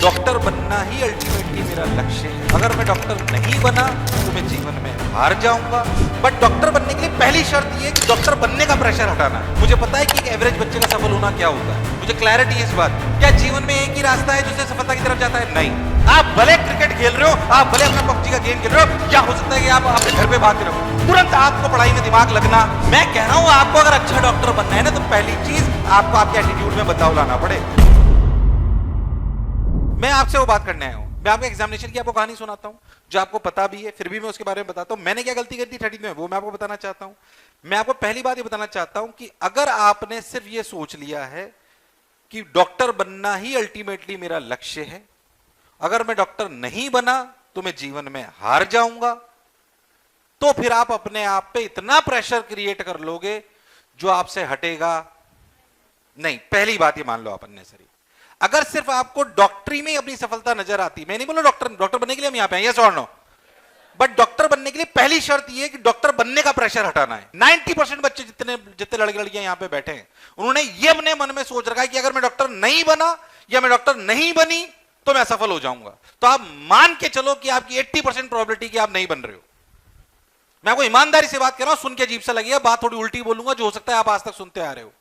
Doctor बनना ही ultimately मेरा लक्ष्य है। अगर मैं डॉक्टर नहीं बना तो मैं जीवन में हार जाऊंगा। बट डॉक्टर बनने के लिए पहली शर्त ये है कि डॉक्टर बनने का प्रेशर हटाना है। मुझे पता है कि एक एवरेज बच्चे का सफल होना क्या होता है, मुझे क्लैरिटी है इस बात। क्या जीवन में एक ही रास्ता है जिससे सफलता की तरफ जाता है? नहीं। आप भले क्रिकेट खेल रहे हो, आप भले अपना पबजी का गेम खेल रहे हो, क्या हो सकता है कि आप अपने घर पे भाग रहे हो, तुरंत आपको पढ़ाई में दिमाग लगना। मैं कह रहा हूं आपको अगर अच्छा डॉक्टर बनना है ना, तो पहली चीज आपको आपके एटीट्यूड में बदलाव लाना पड़ेगा। मैं आपसे वो बात करने आया हूं। मैं आपको एग्जामिनेशन की आपको कहानी सुनाता हूं जो आपको पता भी है, फिर भी मैं उसके बारे में बताता हूं। मैंने क्या गलती कर दी 30 में, वो मैं आपको बताना चाहता हूं। मैं आपको पहली बात ये बताना चाहता हूं कि अगर आपने सिर्फ ये सोच लिया है कि डॉक्टर बनना ही अल्टीमेटली मेरा लक्ष्य है, अगर मैं डॉक्टर नहीं बना तो मैं जीवन में हार जाऊंगा, तो फिर आप अपने आप पे इतना प्रेशर क्रिएट कर लोगे जो आपसे हटेगा नहीं। पहली बात ये मान लो आप अननेसेसरी। अगर सिर्फ आपको डॉक्टरी में अपनी सफलता नजर आती, मैं नहीं बोल रहा डॉक्टर बनने के लिए हम यहां पे हैं, यस और नो, बट डॉक्टर बनने के लिए पहली शर्त यह है कि डॉक्टर बनने का प्रेशर हटाना है। 90% बच्चे जितने लड़के लड़कियां यहां पे बैठे हैं, उन्होंने ये अपने मन में सोच रखा है कि अगर मैं डॉक्टर नहीं बना या मैं डॉक्टर नहीं बनी तो मैं असफल हो जाऊंगा। तो आप मान के चलो कि आपकी 80% प्रोबेबिलिटी कि आप नहीं बन रहे हो। मैं आपको ईमानदारी से बात कर रहा हूं, सुन के अजीब सा लगेगा, बात थोड़ी उल्टी बोलूंगा, जो हो सकता है आप आज तक सुनते आ रहे हो।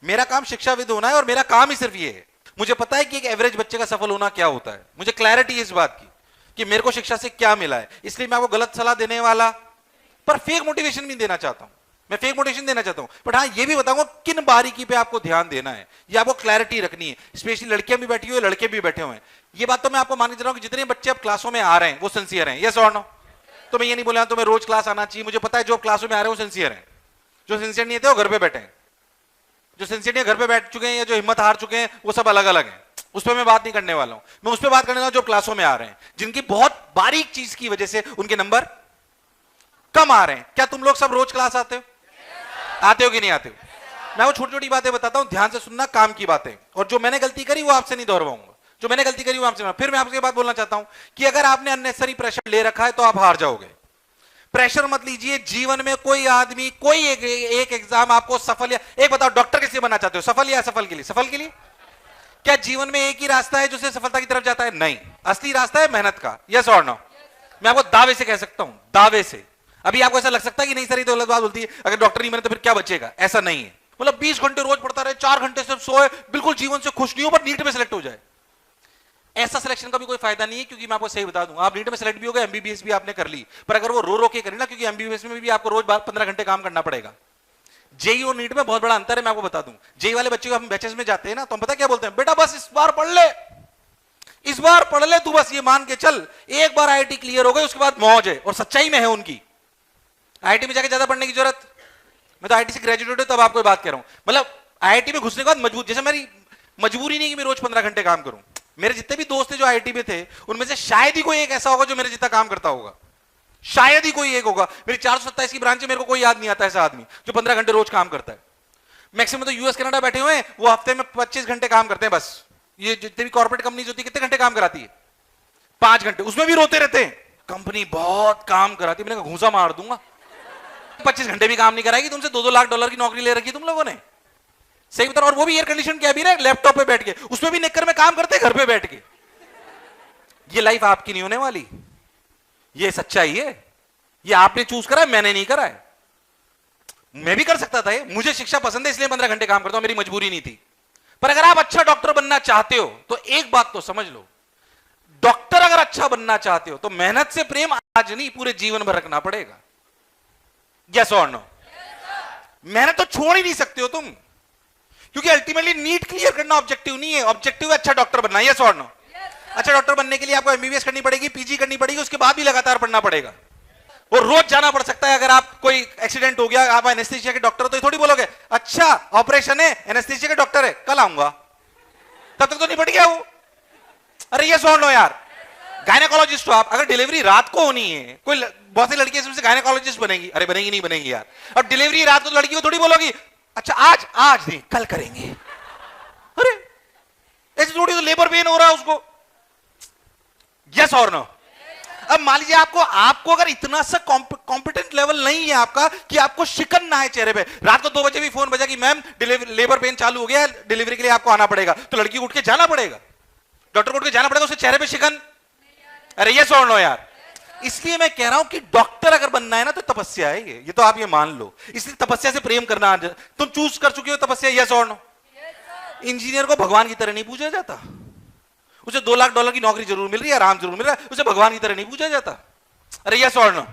मेरा काम शिक्षाविद होना है और मेरा काम ही सिर्फ ये है। मुझे पता है कि एक एवरेज बच्चे का सफल होना क्या होता है, मुझे क्लैरिटी है इस बात की कि मेरे को शिक्षा से क्या मिला है। इसलिए मैं आपको गलत सलाह देने वाला, पर फेक मोटिवेशन भी देना चाहता हूं। मैं फेक मोटिवेशन देना चाहता हूं, बट हां ये भी बताऊंगा किन बारीकी पे आपको ध्यान देना है, ये आपको क्लैरिटी रखनी है। स्पेशली लड़कियां भी बैठी हुई, लड़के भी बैठे हुए हैं। ये बात तो मैं आपको मान के चल रहा हूं कि जितने बच्चे अब क्लासों में आ रहे हैं वो सिंसियर हैं, यस और नो। तो मैं ये नहीं बोला तुम्हें रोज क्लास आना चाहिए, मुझे पता है जो क्लासों में आ रहे हैं वो सिंसियर हैं। जो सिंसियर नहीं थे वो घर पे बैठे हैं, जो सिंसियर घर पे बैठ चुके हैं या जो हिम्मत हार चुके हैं वो सब अलग अलग हैं। उस पर मैं बात नहीं करने वाला हूं। मैं उस पर बात करने वाला जो क्लासों में आ रहे हैं, जिनकी बहुत बारीक चीज की वजह से उनके नंबर कम आ रहे हैं। क्या तुम लोग सब रोज क्लास आते हो? आते हो कि नहीं आते हो? मैं वो छोटी छोटी बातें बताता हूं, ध्यान से सुनना, काम की बातें। और जो मैंने गलती करी वो आपसे नहीं दोहराऊंगा, जो मैंने गलती करी वो आपसे। फिर मैं आपसे बात बोलना चाहता हूं कि अगर आपने अननेसेसरी प्रेशर ले रखा है तो आप हार जाओगे। प्रेशर मत लीजिए। जीवन में कोई आदमी, कोई एक एग्जाम आपको सफल या एक बताओ, डॉक्टर किस लिए बनना चाहते हो, सफल या असफल के लिए? सफल के लिए। क्या जीवन में एक ही रास्ता है जो सफलता की तरफ जाता है? नहीं। असली रास्ता है मेहनत का, यस और नो। मैं आपको दावे से कह सकता हूं, दावे से। अभी आपको ऐसा लग सकता है कि नहीं सर ये तो गलत बात बोलती है, अगर डॉक्टर नहीं बने तो फिर क्या बचेगा? ऐसा नहीं है। मतलब 20 घंटे रोज पढ़ता रहे, 4 घंटे सिर्फ सोए, बिल्कुल जीवन से खुश नहीं हो, पर नीट में सेलेक्ट हो जाए, ऐसा सिलेक्शन का भी कोई फायदा नहीं है। क्योंकि मैं आपको सही बता दूं, आप नीट में सेलेक्ट भी हो गए, एमबीबीएस भी आपने कर ली, पर अगर वो रो के करी ना, क्योंकि एमबीबीएस में भी आपको रोज 15 घंटे काम करना पड़ेगा। जेई और नीट में बहुत बड़ा अंतर है, मैं आपको बता दूं। जेई वाले बच्चे को हम बैचेस में जाते हैं ना, तो हम पता क्या बोलते हैं, बेटा बस इस बार पढ़ ले, इस बार पढ़ ले, तू बस ये मान के चल, एक बार आईआईटी क्लियर हो गई उसके बाद मौज है। और सच्चाई में है उनकी। आईआईटी में जाके ज्यादा पढ़ने की जरूरत, मैं तो आईआईटी से ग्रेजुएट हूं तब आपको बात कर रहा हूं। मतलब आईआईटी में घुसने के बाद मजबूत, जैसे मेरी मजबूरी नहीं कि मैं रोज 15 घंटे काम करूं। मेरे जितने भी दोस्त थे जो आईआईटी में थे, उनमें से शायद ही कोई एक ऐसा होगा जो मेरे जितना काम करता होगा, शायद ही कोई एक होगा। मेरी 427 की ब्रांच है, मेरे को कोई याद नहीं आता ऐसा आदमी जो 15 घंटे रोज काम करता है। मैक्सिमम तो यूएस कनाडा बैठे हुए हैं, वो हफ्ते में 25 घंटे काम करते हैं बस। ये जितनी भी कॉर्पोरेट कंपनीज होती है कितने घंटे काम कराती है? 5 घंटे, उसमें भी रोते रहते हैं कंपनी बहुत काम कराती है। मैंने कहा घूंसा मार दूंगा, 25 घंटे भी काम नहीं कराएगी तुमसे। 2-2 लाख डॉलर की नौकरी ले रखी तुम लोगों ने, सही बता। और वो भी एयर कंडीशन क्या भी ना, लैपटॉप पे बैठ के, उसमें भी निक्कर में काम करते घर पे बैठ के। ये लाइफ आपकी नहीं होने वाली, ये सच्चाई है। ये आपने चूज करा है, मैंने नहीं करा है। मैं भी कर सकता था ये, मुझे शिक्षा पसंद है इसलिए 15 घंटे काम करता हूं, मेरी मजबूरी नहीं थी। पर अगर आप अच्छा डॉक्टर बनना चाहते हो तो एक बात तो समझ लो, डॉक्टर अगर अच्छा बनना चाहते हो तो मेहनत से प्रेम आज नहीं पूरे जीवन भर रखना पड़ेगा, यस और नो। मेहनत तो छोड़ ही नहीं सकते हो तुम, क्योंकि अल्टीमेटली नीट क्लियर करना ऑब्जेक्टिव नहीं है, ऑब्जेक्टिव है अच्छा डॉक्टर बनना, यस और नो। अच्छा डॉक्टर बनने के लिए आपको एमबीबीएस करनी पड़ेगी, पीजी करनी पड़ेगी, उसके बाद भी लगातार पढ़ना पड़ेगा। और रोज जाना पड़ सकता है। अगर आप कोई एक्सीडेंट हो गया, आप एनेस्थीसिया के डॉक्टर हो, तो ये थोड़ी बोलोगे अच्छा ऑपरेशन है, एनेस्थीसिया के डॉक्टर है, कल आऊंगा, तब तक तो निपट गया वो। अरे ये सुन लो यार, गायनेकोलॉजिस्ट हो आप, अगर डिलीवरी रात को होनी है, कोई बहुत सी लड़कियां से गायनेकोलॉजिस्ट बनेगी, अरे बनेगी नहीं बनेगी यार। अब डिलीवरी रात को, लड़की को थोड़ी बोलोगी अच्छा आज नहीं कल करेंगे, अरे ऐसे थोड़ी, तो लेबर पेन हो रहा है उसको, यस और नो। अब मान लीजिए आपको अगर इतना सा कॉम्पिटेंट लेवल नहीं है आपका कि आपको शिकन ना है चेहरे पे, रात को 2 बजे भी फोन बजा कि मैम लेबर पेन चालू हो गया, डिलीवरी के लिए आपको आना पड़ेगा, तो लड़की उठ के जाना पड़ेगा। डॉक्टर को जाना पड़ेगा, उसके चेहरे पे शिकन? अरे ये छोड़ लो यार। इसलिए मैं कह रहा हूं कि डॉक्टर अगर बनना है ना तो तपस्या है ये तो आप ये मान लो। इसलिए तपस्या से प्रेम करना, तुम चूज कर चुके हो तपस्या, यस और नो? इंजीनियर को भगवान की तरह नहीं पूजा जाता। उसे $2 लाख की नौकरी जरूर मिल रही है, आराम जरूर मिल रहा है, उसे भगवान की तरह नहीं पूजा जाता। अरे यस और नो?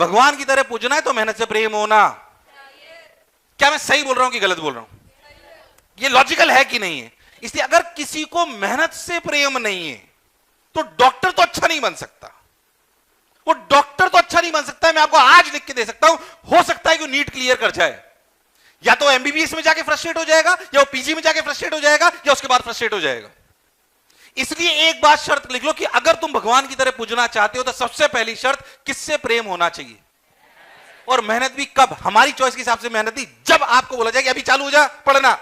भगवान की तरह पूजना है तो मेहनत से प्रेम होना। क्या मैं सही बोल रहा हूं कि गलत बोल रहा हूं? ये लॉजिकल है कि नहीं है? इसलिए अगर किसी को मेहनत से प्रेम नहीं है तो डॉक्टर तो अच्छा नहीं बन सकता। वो डॉक्टर तो अच्छा नहीं बन सकता है। मैं आपको आज लिख के दे सकता हूं, हो सकता है कि नीट क्लियर कर जाए, या तो एमबीबीएस में जाके फ्रस्ट्रेट हो जाएगा, या वो पीजी में जाके फ्रस्ट्रेट हो जाएगा, या उसके बाद फ्रस्ट्रेट हो जाएगा। इसलिए एक बात शर्त लिख लो कि अगर तुम भगवान की तरह पूजना चाहते हो तो सबसे पहली शर्त, किससे प्रेम होना चाहिए। और मेहनत भी कब? हमारी चॉइस के हिसाब से मेहनत नहीं, जब आपको बोला जाए कि अभी चालू हो जा पढ़ना।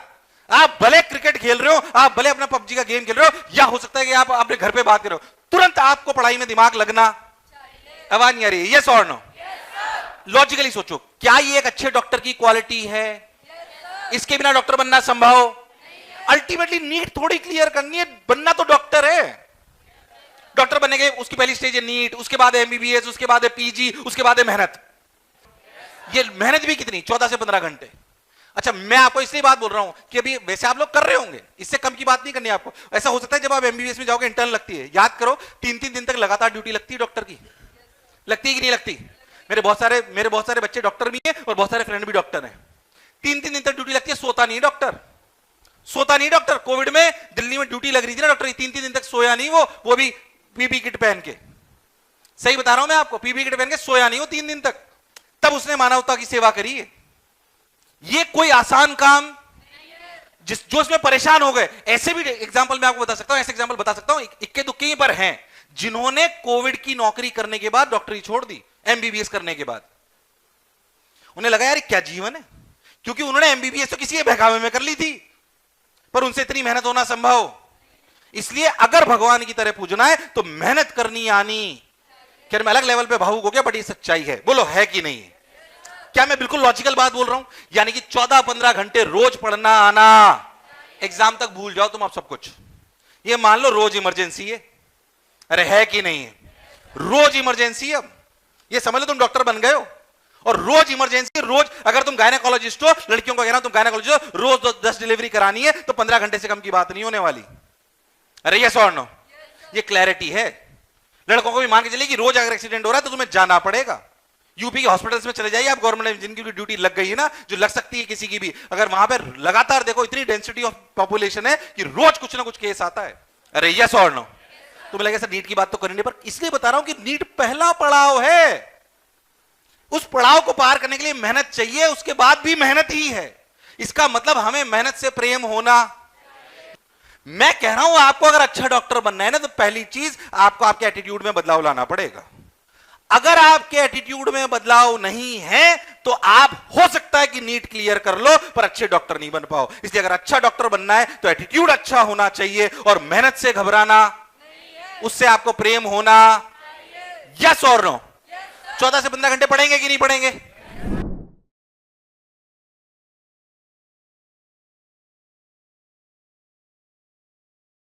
आप भले क्रिकेट खेल रहे हो, आप भले अपना पबजी का गेम खेल रहे हो, या हो सकता है कि आप अपने घर पे बात कर रहे हो, तुरंत आपको पढ़ाई में दिमाग लगना। आवाज नहीं आ रही? यस और नो? लॉजिकली सोचो, क्या ये एक अच्छे डॉक्टर की क्वालिटी है? इसके बिना डॉक्टर बनना संभव? अल्टीमेटली नीट थोड़ी क्लियर करनी है, बनना तो डॉक्टर है। डॉक्टर बनने के उसकी पहली स्टेज है नीट, उसके बाद एमबीबीएस, उसके बाद है पीजी, उसके बाद है मेहनत। ये मेहनत भी कितनी? 14 से 15 घंटे। अच्छा, मैं आपको इसलिए बात बोल रहा हूं कि अभी वैसे आप लोग कर रहे होंगे, इससे कम की बात नहीं करनी आपको। ऐसा हो सकता है जब आप एमबीबीएस में जाओगे इंटर्न लगती है, याद करो 3-3 दिन तक लगातार ड्यूटी लगती है डॉक्टर की। लगती है कि नहीं लगती? मेरे बहुत सारे बच्चे डॉक्टर भी हैं और बहुत सारे फ्रेंड भी डॉक्टर हैं। 3-3 दिन तक ड्यूटी लगती है, सोता नहीं डॉक्टर, सोता नहीं डॉक्टर। कोविड में दिल्ली में ड्यूटी लग रही थी ना, डॉक्टर 3-3 दिन तक सोया नहीं, वो भी पीपी किट पहन के। सही बता रहा हूं मैं आपको, पीपी किट पहन के सोया नहीं वो 3 दिन तक, तब उसने मानवता की सेवा करी है। ये कोई आसान काम जो इसमें परेशान हो गए। ऐसे भी एग्जांपल मैं आपको बता सकता हूं, ऐसे एग्जांपल बता सकता हूं, इक्के दुक्के पर हैं जिन्होंने कोविड की नौकरी करने के बाद डॉक्टरी छोड़ दी, एमबीबीएस करने के बाद। उन्हें लगा यार क्या जीवन है, क्योंकि उन्होंने एमबीबीएस तो किसी के बहकावे में कर ली थी, पर उनसे इतनी मेहनत होना संभव। इसलिए अगर भगवान की तरह पूजना है तो मेहनत करनी आनी। क्या मैं अलग लेवल पे भावुक हो गया, बट ये सच्चाई है, बोलो है कि नहीं? क्या मैं बिल्कुल लॉजिकल बात बोल रहा हूं? यानी कि 14-15 घंटे रोज पढ़ना आना, एग्जाम तक भूल जाओ तुम आप सब कुछ। ये मान लो रोज इमरजेंसी है। अरे है कि नहीं है? रोज इमरजेंसी। अब ये समझ लो तुम डॉक्टर बन गए हो और रोज इमरजेंसी। रोज अगर तुम गायनेकोलॉजिस्ट हो, लड़कियों को कह रहा हूं तुम गायनेकोलॉजिस्ट हो, रोज 10 डिलीवरी करानी है तो 15 घंटे से कम की बात नहीं होने वाली। अरे यस और नो? ये क्लैरिटी है। लड़कों को भी मान के चलिए कि रोज अगर एक्सीडेंट हो रहा है तो तुम्हें जाना पड़ेगा। यूपी के हॉस्पिटल्स में चले जाइए आप, गवर्नमेंट जिनकी ड्यूटी लग गई है ना, जो लग सकती है किसी की भी, अगर वहां पर लगातार देखो इतनी डेंसिटी ऑफ पॉपुलेशन है कि रोज कुछ ना कुछ केस आता है। अरे यस और नो? तुम्हें लगे सर नीट की बात तो करनी, पर इसलिए बता रहा हूं कि नीट पहला पड़ाव है। उस पड़ाव को पार करने के लिए मेहनत चाहिए, उसके बाद भी मेहनत ही है। इसका मतलब हमें मेहनत से प्रेम होना। मैं कह रहा हूं आपको अगर अच्छा डॉक्टर बनना है ना तो पहली चीज आपको आपके एटीट्यूड में बदलाव लाना पड़ेगा। अगर आपके एटीट्यूड में बदलाव नहीं है तो आप हो सकता है कि नीट क्लियर कर लो पर अच्छे डॉक्टर नहीं बन पाओ। इसलिए अगर अच्छा डॉक्टर बनना है तो एटीट्यूड अच्छा होना चाहिए और मेहनत से घबराना, उससे आपको प्रेम होना। यस और नो? 14 से 15 घंटे पढ़ेंगे कि नहीं पढ़ेंगे?